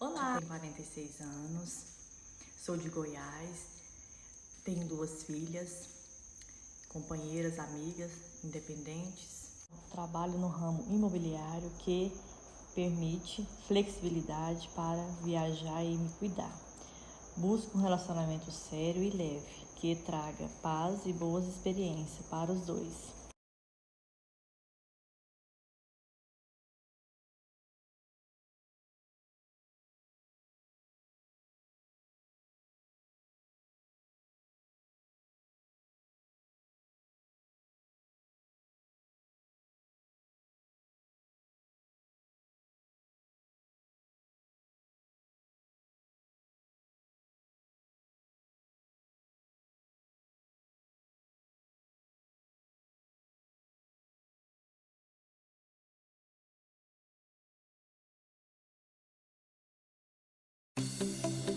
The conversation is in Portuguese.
Olá, tenho 46 anos, sou de Goiás, tenho 2 filhas, companheiras, amigas, independentes. Trabalho no ramo imobiliário que permite flexibilidade para viajar e me cuidar. Busco um relacionamento sério e leve, que traga paz e boas experiências para os dois.